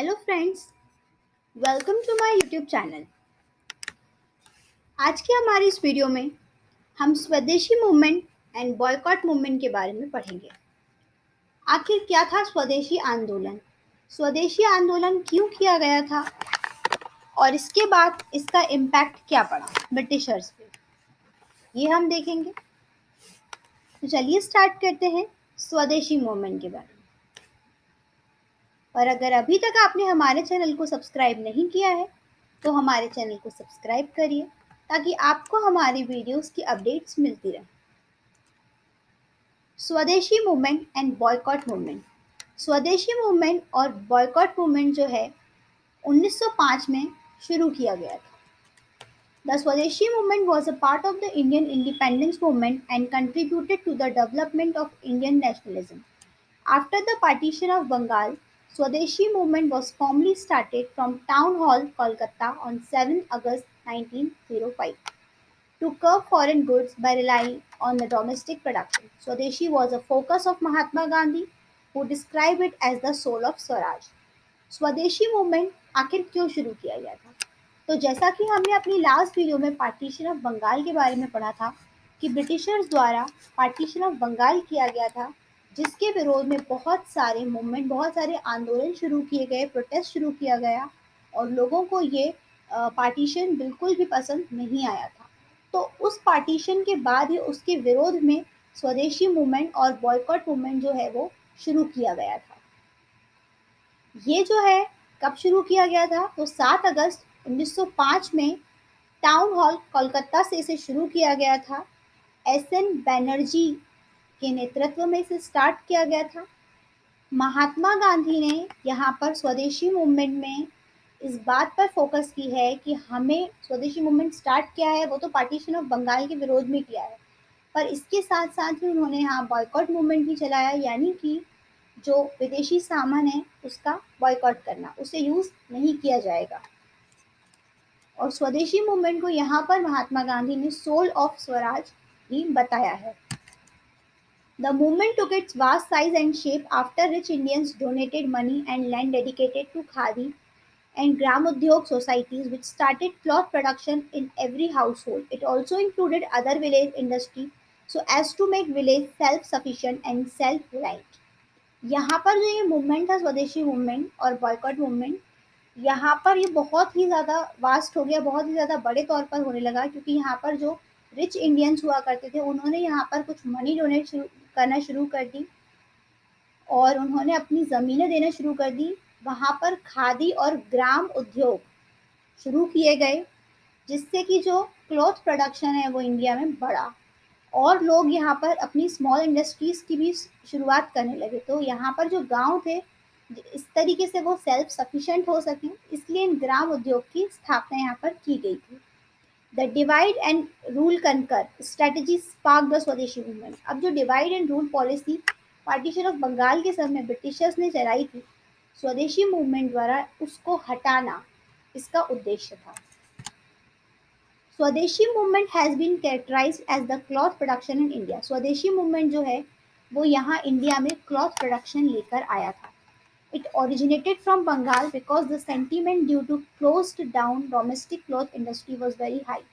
Hello friends, welcome to my YouTube channel. आज की हमारी इस वीडियो में हम स्वदेशी मूवमेंट एंड बॉयकॉट मूवमेंट के बारे में पढ़ेंगे। आखिर क्या था स्वदेशी आंदोलन? स्वदेशी आंदोलन क्यों किया गया था और इसके बाद इसका इम्पैक्ट क्या पड़ा ब्रिटिशर्स पे, ये हम देखेंगे। तो चलिए स्टार्ट करते हैं स्वदेशी मूवमेंट के बारे में। और अगर अभी तक आपने हमारे चैनल को सब्सक्राइब नहीं किया है तो हमारे चैनल को सब्सक्राइब करिए ताकि आपको हमारी वीडियोस की अपडेट्स मिलती रहे। स्वदेशी मूवमेंट एंड बॉयकॉट मूवमेंट। स्वदेशी मूवमेंट और बॉयकॉट मूवमेंट जो है 1905 में शुरू किया गया था। The Swadeshi movement was a part of the Indian independence movement and contributed to the development of Indian nationalism. After the partition of Bengal, Swadeshi movement was formally started from Town Hall, Kolkata on 7 August 1905 to curb foreign goods by relying on the domestic production. Swadeshi was a focus of Mahatma Gandhi, who described it as the soul of Swaraj. स्वदेशी movement आखिर क्यों शुरू किया गया था? तो जैसा कि हमने अपनी लास्ट वीडियो में पार्टीशन ऑफ बंगाल के बारे में पढ़ा था कि ब्रिटिशर्स द्वारा पार्टीशन ऑफ बंगाल किया गया था, जिसके विरोध में बहुत सारे मूवमेंट, बहुत सारे आंदोलन शुरू किए गए, प्रोटेस्ट शुरू किया गया और लोगों को ये पार्टीशन बिल्कुल भी पसंद नहीं आया था। तो उस पार्टीशन के बाद ही उसके विरोध में स्वदेशी मूवमेंट और बॉयकॉट मूवमेंट जो है वो शुरू किया गया था। ये जो है कब शुरू किया गया था? तो 7 अगस्त 1905 में टाउन हॉल कोलकाता से इसे शुरू किया गया था। एस.एन. बैनर्जी के नेतृत्व में इसे स्टार्ट किया गया था। महात्मा गांधी ने यहाँ पर स्वदेशी मूवमेंट में इस बात पर फोकस की है कि हमें स्वदेशी मूवमेंट स्टार्ट किया है वो तो पार्टीशन ऑफ बंगाल के विरोध में किया है, पर इसके साथ साथ ही उन्होंने यहाँ बॉयकॉट मूवमेंट भी चलाया, यानी कि जो विदेशी सामान है उसका बॉयकॉट करना, उसे यूज नहीं किया जाएगा। और स्वदेशी मूवमेंट को यहाँ पर महात्मा गांधी ने सोल ऑफ स्वराज भी बताया है। The movement took its vast size and shape after rich Indians donated money and land dedicated to Khadi and Gramodyog societies, which started cloth production in every household. It also included other village industry so as to make village self-sufficient and self-reliant. यहाँ पर जो ये movement था Swadeshi movement और boycott movement, यहाँ पर ये बहुत ही ज़्यादा वास्ट हो गया, बहुत ही ज़्यादा बड़े तौर पर होने लगा, क्योंकि यहाँ पर जो रिच इंडियंस हुआ करते थे उन्होंने यहाँ पर कुछ मनी डोनेट करना शुरू कर दी और उन्होंने अपनी ज़मीनें देना शुरू कर दी। वहाँ पर खादी और ग्राम उद्योग शुरू किए गए, जिससे कि जो क्लॉथ प्रोडक्शन है वो इंडिया में बढ़ा और लोग यहाँ पर अपनी स्मॉल इंडस्ट्रीज़ की भी शुरुआत करने लगे। तो यहाँ पर जो गांव थे, इस तरीके से वो सेल्फ सफिशिएंट हो सकें, इसलिए इन ग्राम उद्योग की स्थापना यहाँ पर की गई थी। The divide and rule conquer strategy spark the Swadeshi movement. अब जो divide and rule policy partition of Bengal के समय ब्रिटिशर्स ने चलाई थी, स्वदेशी मूवमेंट द्वारा उसको हटाना इसका उद्देश्य था। Swadeshi movement has been characterised as the cloth production in India. Swadeshi movement जो है वो यहाँ इंडिया में क्लॉथ प्रोडक्शन लेकर आया था। It originated from Bengal because the sentiment due to closed down domestic cloth industry was very high.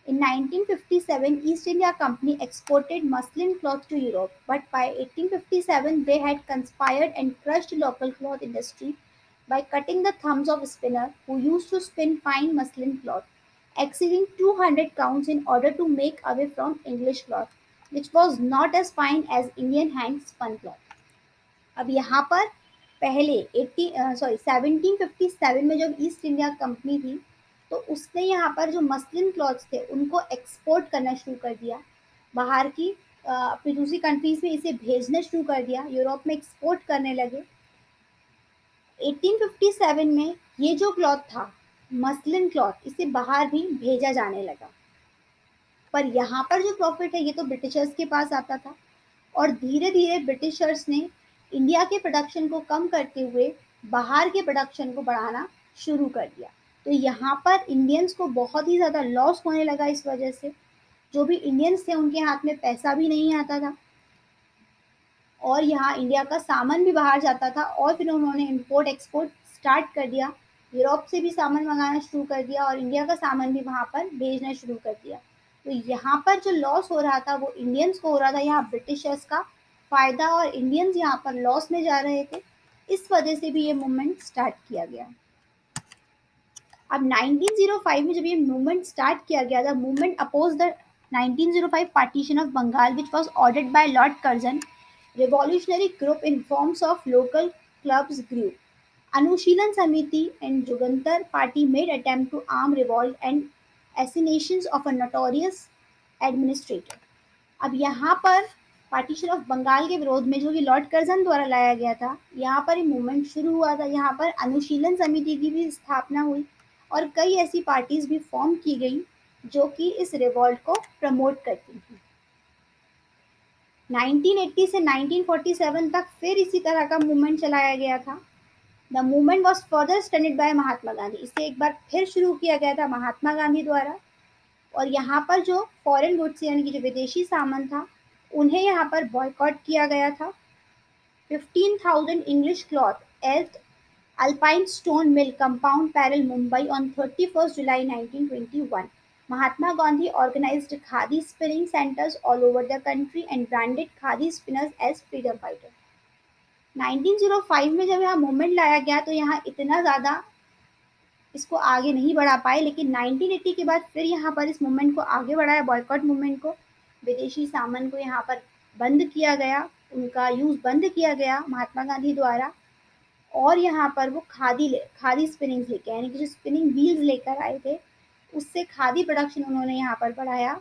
In 1957, East India Company exported muslin cloth to Europe, but by 1857 they had conspired and crushed local cloth industry by cutting the thumbs of spinners who used to spin fine muslin cloth, exceeding 200 counts in order to make away from English cloth, which was not as fine as Indian hand spun cloth. अब यहाँ पर पहले 1757 में जब east India company थी तो उसने यहाँ पर जो मसलिन क्लॉथ्स थे उनको एक्सपोर्ट करना शुरू कर दिया बाहर की, अपनी दूसरी कंट्रीज में इसे भेजना शुरू कर दिया, यूरोप में एक्सपोर्ट करने लगे। 1857 में ये जो क्लॉथ था मसलिन क्लॉथ, इसे बाहर भी भेजा जाने लगा, पर यहाँ पर जो प्रॉफिट है ये तो ब्रिटिशर्स के पास आता था और धीरे धीरे ब्रिटिशर्स ने इंडिया के प्रोडक्शन को कम करते हुए बाहर के प्रोडक्शन को बढ़ाना शुरू कर दिया। तो यहाँ पर इंडियंस को बहुत ही ज़्यादा लॉस होने लगा। इस वजह से जो भी इंडियंस थे उनके हाथ में पैसा भी नहीं आता था और यहाँ इंडिया का सामान भी बाहर जाता था और फिर उन्होंने इम्पोर्ट एक्सपोर्ट स्टार्ट कर दिया, यूरोप से भी सामान मंगाना शुरू कर दिया और इंडिया का सामान भी वहाँ पर भेजना शुरू कर दिया। तो यहाँ पर जो लॉस हो रहा था वो इंडियंस को हो रहा था, यहाँ ब्रिटिशर्स का फ़ायदा और इंडियंस यहाँ पर लॉस में जा रहे थे। इस वजह से भी ये मूवमेंट स्टार्ट किया गया। अब 1905 में जब ये मूवमेंट स्टार्ट किया गया था, movement oppose the 1905 partition of Bengal which was ordered by lord Curzon, revolutionary group in forms of local clubs grew. Anushilan Samiti and Jugantar party made attempt to arm revolt and assassinations of a notorious administrator. अब यहाँ पर partition of Bengal के विरोध में जो कि Lord Curzon द्वारा लाया गया था, यहाँ पर ये मूवमेंट शुरू हुआ था। यहाँ पर अनुशीलन समिति की भी स्थापना हुई और कई ऐसी पार्टीज भी फॉर्म की गई जो कि इस रिवॉल्ट को प्रमोट करती थी। 1980 से 1947 तक फिर इसी तरह का मूवमेंट चलाया गया था। The movement was further standed by Mahatma Gandhi. इसे एक बार फिर शुरू किया गया था महात्मा गांधी द्वारा। और यहाँ पर जो फॉरेन गुड्स यानी कि जो विदेशी सामान था, उन्हें यहाँ पर बॉयकॉट किया गया था। 15,000 English cloth at Elphinstone mill compound Parel Mumbai on 31st July 1921. Mahatma Gandhi organized khadi spinning centers all over the country and branded khadi spinners as freedom fighters. 1905 में जब यहाँ मूवमेंट लाया गया तो यहाँ इतना ज़्यादा इसको आगे नहीं बढ़ा पाए, लेकिन 1980 के बाद फिर यहाँ पर इस मूवमेंट को आगे बढ़ाया, बॉयकॉट मूवमेंट को। विदेशी सामान को यहाँ पर बंद किया गया, उनका यूज़ बंद किया गया महात्मा गांधी द्वारा। और यहाँ पर वो खादी स्पिनिंग्स लेके, यानी कि जो स्पिनिंग व्हील्स लेकर आए थे, उससे खादी प्रोडक्शन उन्होंने यहाँ पर बढ़ाया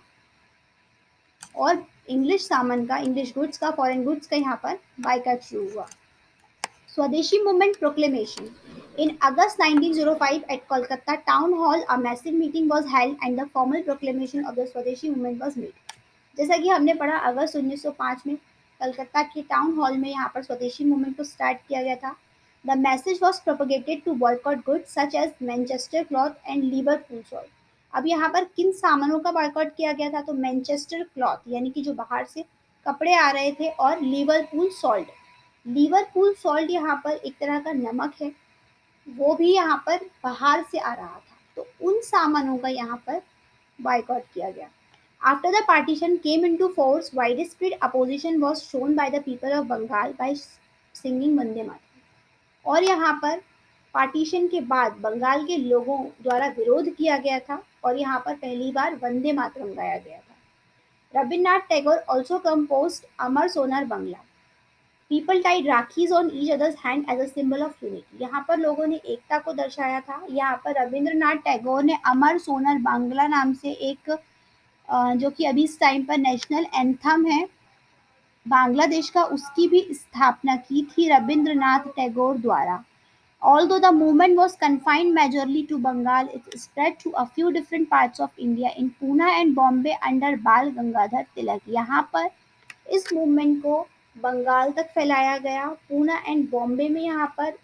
और इंग्लिश सामान का, इंग्लिश गुड्स का, फॉरेन गुड्स का यहाँ पर बायकॉट शुरू हुआ। Swadeshi Movement Proclamation. In August 1905 at Kolkata Town Hall, a massive meeting was held and the formal proclamation of the Swadeshi Movement was made. जैसा कि हमने पढ़ा, अगस्त 1905 में कलकत्ता के टाउन हॉल में यहाँ पर स्वदेशी मूवमेंट को स्टार्ट किया गया था। The message was propagated to boycott goods such as Manchester cloth and Liverpool salt. अब यहाँ पर किन सामानों का बॉयकॉट किया गया था? तो मैनचेस्टर क्लॉथ यानी कि जो बाहर से कपड़े आ रहे थे, और लिवरपूल सॉल्ट। लिवरपूल सॉल्ट यहाँ पर एक तरह का नमक है, वो भी यहाँ पर बाहर से आ रहा था, तो उन सामानों का यहाँ पर बायकॉट किया गया। After the partition came into force, widespread opposition was shown by the people of Bengal by singing Vande Mataram. और यहाँ पर पार्टीशन के बाद बंगाल के लोगों द्वारा विरोध किया गया था और यहाँ पर पहली बार वंदे मातरम गाया गया था। Rabindranath Tagore also composed Amar Sonar Bangla. People tied rakhis on each others hand as a symbol of unity. यहाँ पर लोगों ने एकता को दर्शाया था। यहाँ पर रविंद्रनाथ टैगोर ने अमर सोनर बांग्ला नाम से एक जो कि अभी इस टाइम पर नेशनल एंथम है बांग्लादेश का, उसकी भी स्थापना की थी रविंद्रनाथ टैगोर द्वारा। Although the movement was confined majorly to Bengal, it spread to a few different parts of India in Pune and Bombay under Bal Gangadhar Tilak. यहाँ पर इस मूवमेंट को बंगाल तक फैलाया गया। पूना एंड बॉम्बे में यहाँ पर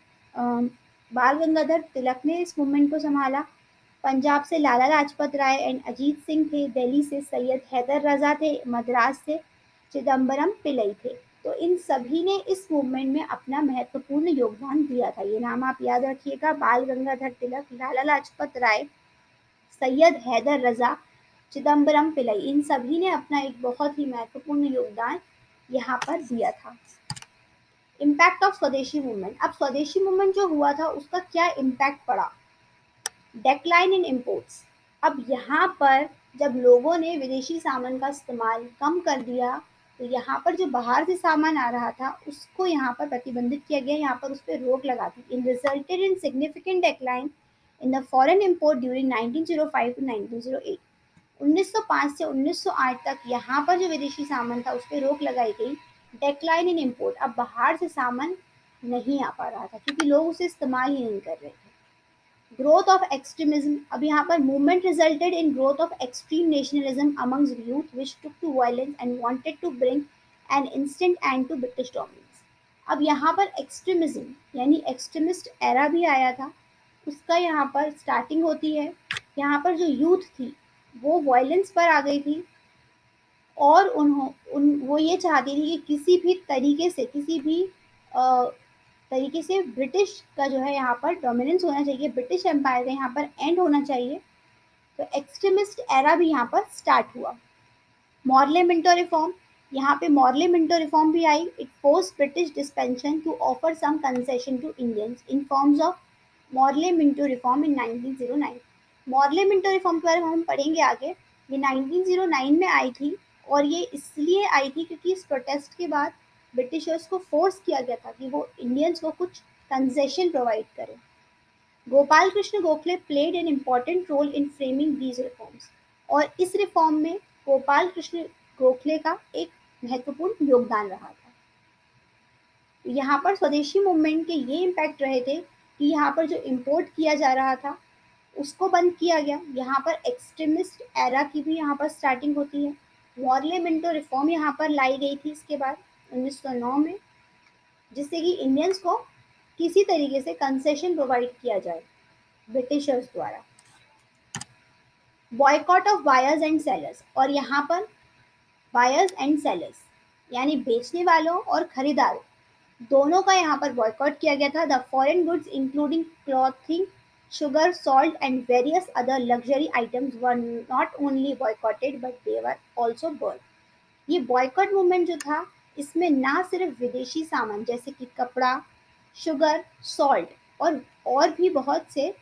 बाल गंगाधर तिलक ने इस मूवमेंट को संभाला। पंजाब से लाला लाजपत राय एंड अजीत सिंह थे। दिल्ली से सैयद हैदर रजा थे। मद्रास से चिदम्बरम पिल्लई थे। तो इन सभी ने इस मूवमेंट में अपना महत्वपूर्ण योगदान दिया था। ये नाम आप याद रखिएगा, बाल गंगाधर तिलक, लाला लाजपत राय, सैयद हैदर रजा, चिदम्बरम पिल्लई, इन सभी ने अपना एक बहुत ही महत्वपूर्ण योगदान यहाँ पर दिया था। इम्पैक्ट ऑफ स्वदेशी मूवमेंट। अब स्वदेशी मूवमेंट जो हुआ था उसका क्या इम्पैक्ट पड़ा? डेक्लाइन इन इम्पोर्ट्स। अब यहाँ पर जब लोगों ने विदेशी सामान का इस्तेमाल कम कर दिया, तो यहाँ पर जो बाहर से सामान आ रहा था उसको यहाँ पर प्रतिबंधित किया गया, यहाँ पर उस पर रोक लगा दी। In resulted in significant decline in the foreign import during 1905 to 1908। 1905 से 1908 तक यहाँ पर जो विदेशी सामान था उस पर रोक लगाई गई। डेक्लाइन इन इम्पोर्ट, अब बाहर से सामान नहीं आ पा रहा था क्योंकि लोग उसे इस्तेमाल ही नहीं कर रहे थे। Growth of extremism. अब यहाँ पर movement resulted in growth of extreme nationalism amongst youth which took to violence and wanted to bring an instant end to British dominance. अब यहाँ पर एक्सट्रीमिज्म यानी एक्सट्रीमिस्ट एरा भी आया था, उसका यहाँ पर स्टार्टिंग होती है। यहाँ पर जो यूथ थी वो वायलेंस पर आ गई थी और वो ये चाहती थी कि किसी भी तरीके से, किसी भी तरीके से ब्रिटिश का जो है यहाँ पर डोमिनेंस होना चाहिए, ब्रिटिश एम्पायर का यहाँ पर एंड होना चाहिए। तो एक्सट्रीमिस्ट एरा भी यहाँ पर स्टार्ट हुआ। मॉर्ले मिंटो रिफॉर्म, यहाँ पे मॉर्ले मिंटो रिफॉर्म भी आई। It force British dispensation to offer some concession to Indians in forms of Morley Minto reform in 1909। Morley Minto reform के बारे में हम पढ़ेंगे आगे। ये 1909 में आई थी और ये इसलिए आई थी क्योंकि इस प्रोटेस्ट के बाद ब्रिटिशर्स को फोर्स किया गया था कि वो इंडियंस को कुछ कंसेशन प्रोवाइड करें। Gopal Krishna Gokhale played an important role in framing these reforms, और इस रिफॉर्म में गोपाल कृष्ण गोखले का एक महत्वपूर्ण योगदान रहा था। यहाँ पर स्वदेशी मूवमेंट के ये इम्पैक्ट रहे थे कि यहाँ पर जो इम्पोर्ट किया जा रहा था उसको बंद किया गया। यहाँ पर एक्सट्रीमिस्ट एरा की भी यहाँ पर स्टार्टिंग होती है। मॉर्ले मिंटो रिफॉर्म यहाँ पर लाई गई थी इसके बाद 1909 में, जिससे कि इंडियंस को किसी तरीके से कंसेशन प्रोवाइड किया जाए ब्रिटिशर्स द्वारा। Boycott of buyers and sellers, और यहाँ पर बायर्स एंड सेलर्स यानी बेचने वालों और खरीदारों दोनों का यहाँ पर बॉयकॉट किया गया था। The foreign goods including clothing, sugar, salt and various other luxury items were not only boycotted but they were also burned. ये बॉयकॉट मूवमेंट जो था इसमें ना सिर्फ विदेशी सामान जैसे कि कपड़ा, शुगर, सॉल्ट और भी बहुत से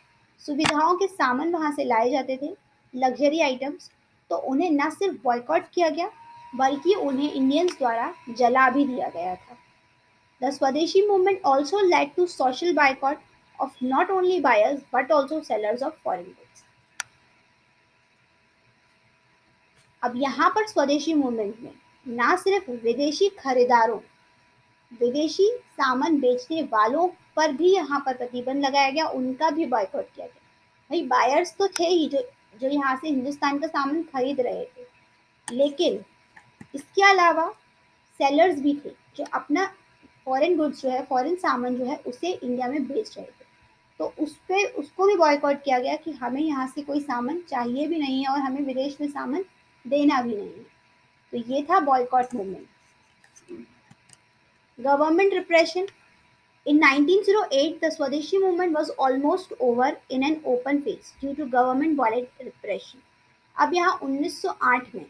सुविधाओं के सामान वहां से लाए जाते थे, लग्जरी आइटम्स, तो उन्हें न सिर्फ बॉयकॉट किया गया बल्कि उन्हें इंडियंस द्वारा जला भी दिया गया था। The Swadeshi movement also led to social boycott of not only buyers but also sellers of foreign goods. अब यहाँ पर स्वदेशी मूवमेंट में ना सिर्फ विदेशी खरीदारों, विदेशी सामान बेचने वालों पर भी यहाँ पर प्रतिबंध लगाया गया, उनका भी बॉयकॉट किया गया। भाई बायर्स तो थे ही जो जो यहाँ से हिंदुस्तान का सामान खरीद रहे थे, लेकिन इसके अलावा सेलर्स भी थे जो अपना फॉरेन गुड्स जो है, फॉरेन सामान जो है उसे इंडिया में बेच रहे थे। तो उसको भी बॉयकॉट किया गया कि हमें यहाँ से कोई सामान चाहिए भी नहीं है और हमें विदेश में सामान देना भी नहीं है। तो ये था boycott movement. Government repression, in 1908 the Swadeshi movement was almost over in an open phase due to government violent repression. अब यहाँ 1908 में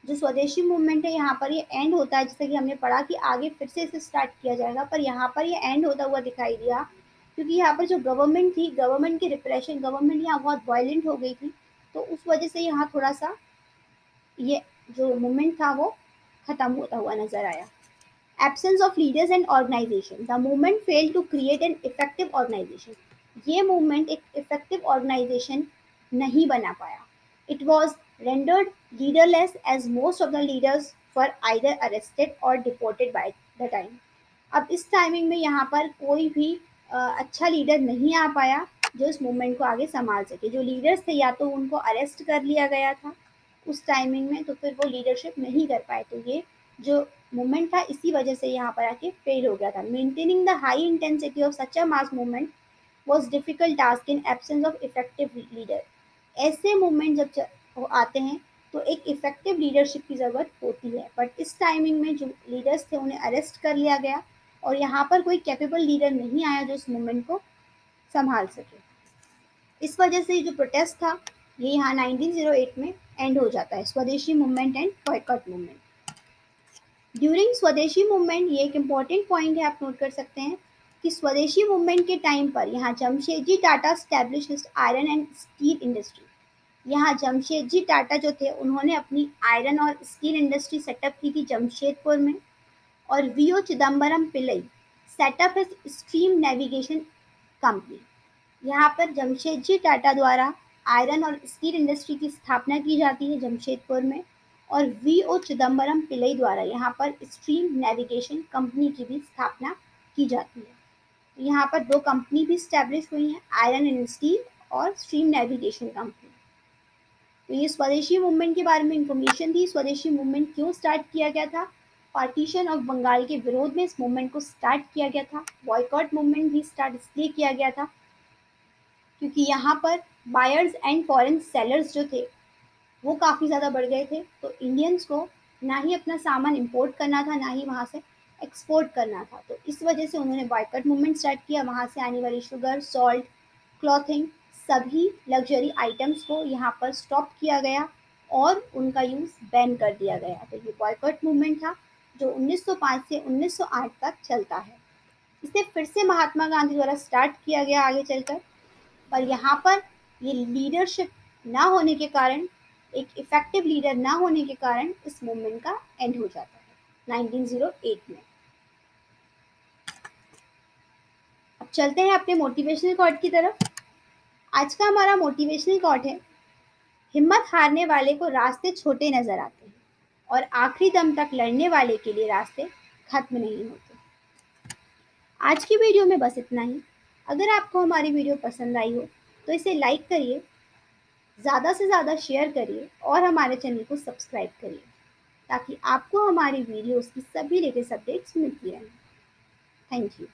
जो स्वदेशी मूवमेंट है यहाँ पर ये एंड होता है, जैसे कि हमने पढ़ा कि आगे फिर से इसे स्टार्ट किया जाएगा, पर यहाँ पर ये एंड होता हुआ दिखाई दिया क्योंकि यहाँ पर जो गवर्नमेंट थी, गवर्नमेंट की रिप्रेशन, गवर्नमेंट यहाँ बहुत वायलेंट हो गई थी, तो उस वजह से यहाँ थोड़ा सा ये जो मूवमेंट था वो खत्म होता हुआ नजर आया। Absence of leaders and organisation, the movement fail to create an effective organisation. ये मूवमेंट एक इफेक्टिव ऑर्गेनाइजेशन नहीं बना पाया। It was rendered leaderless as most of the leaders were either arrested or deported by the time. अब इस timing में यहाँ पर कोई भी अच्छा लीडर नहीं आ पाया जो इस मूवमेंट को आगे संभाल सके। जो लीडर्स थे या तो उनको अरेस्ट कर लिया गया था उस टाइमिंग में, तो फिर वो लीडरशिप नहीं कर पाए, तो ये जो मूवमेंट था इसी वजह से यहाँ पर आके फेल हो गया था। Maintaining the high intensity of such a mass movement was difficult task in absence of effective leader. ऐसे मूवमेंट जब आते हैं तो एक इफेक्टिव लीडरशिप की ज़रूरत होती है, बट इस टाइमिंग में जो लीडर्स थे उन्हें अरेस्ट कर लिया गया और यहाँ पर कोई कैपेबल लीडर नहीं आया जो इस मूवमेंट को संभाल सके। इस वजह से जो प्रोटेस्ट था ये यहाँ 1908 में एंड हो जाता है, स्वदेशी movement and boycott movement. During स्वदेशी मूवमेंट, ये एक इम्पॉर्टेंट पॉइंट है, आप नोट कर सकते हैं कि स्वदेशी मूवमेंट के टाइम पर यहाँ Jamshedji Tata established iron and steel industry. यहाँ जमशेदजी टाटा जो थे उन्होंने अपनी आयरन और स्टील इंडस्ट्री सेटअप की थी जमशेदपुर में, और VO Chidambaram Pillai set up his stream navigation company. यहाँ पर जमशेदजी टाटा द्वारा आयरन और स्टील इंडस्ट्री की स्थापना की जाती है जमशेदपुर में, और वीओ चिदम्बरम पिल्लई द्वारा यहाँ पर स्ट्रीम नेविगेशन कंपनी की भी स्थापना की जाती है। यहाँ पर दो कंपनी भी स्टैब्लिश हुई हैं, आयरन एंड स्टील और स्ट्रीम नेविगेशन कंपनी। तो ये स्वदेशी मूवमेंट के बारे में इंफॉर्मेशन थी। स्वदेशी मूवमेंट क्यों स्टार्ट किया गया था, पार्टीशन ऑफ बंगाल के विरोध में इस मूवमेंट को स्टार्ट किया गया था। बॉयकॉट मूवमेंट भी स्टार्ट इसलिए किया गया था क्योंकि यहाँ पर बायर्स एंड फॉरेन सेलर्स जो थे वो काफ़ी ज़्यादा बढ़ गए थे, तो इंडियंस को ना ही अपना सामान इंपोर्ट करना था ना ही वहाँ से एक्सपोर्ट करना था, तो इस वजह से उन्होंने बॉयकॉट मूवमेंट स्टार्ट किया। वहाँ से आने वाली शुगर, सॉल्ट, क्लॉथिंग, सभी लग्जरी आइटम्स को यहाँ पर स्टॉप किया गया और उनका यूज़ बैन कर दिया गया। तो ये बॉयकॉट मूवमेंट था जो 1905 से 1908 तक चलता है। इसे फिर से महात्मा गांधी द्वारा स्टार्ट किया गया आगे चलकर, पर यहाँ पर ये लीडरशिप ना होने के कारण, एक इफेक्टिव लीडर ना होने के कारण इस मूवमेंट का एंड हो जाता है 1908 में। अब चलते हैं अपने मोटिवेशनल कोट की तरफ। आज का हमारा मोटिवेशनल कोट है, हिम्मत हारने वाले को रास्ते छोटे नजर आते हैं और आखिरी दम तक लड़ने वाले के लिए रास्ते खत्म नहीं होते। आज की वीडियो में बस इतना ही। अगर आपको हमारी वीडियो पसंद आई हो तो इसे लाइक करिए, ज़्यादा से ज़्यादा शेयर करिए और हमारे चैनल को सब्सक्राइब करिए ताकि आपको हमारी वीडियोस की सभी लेटेस्ट अपडेट्स मिलती रहें। Thank you.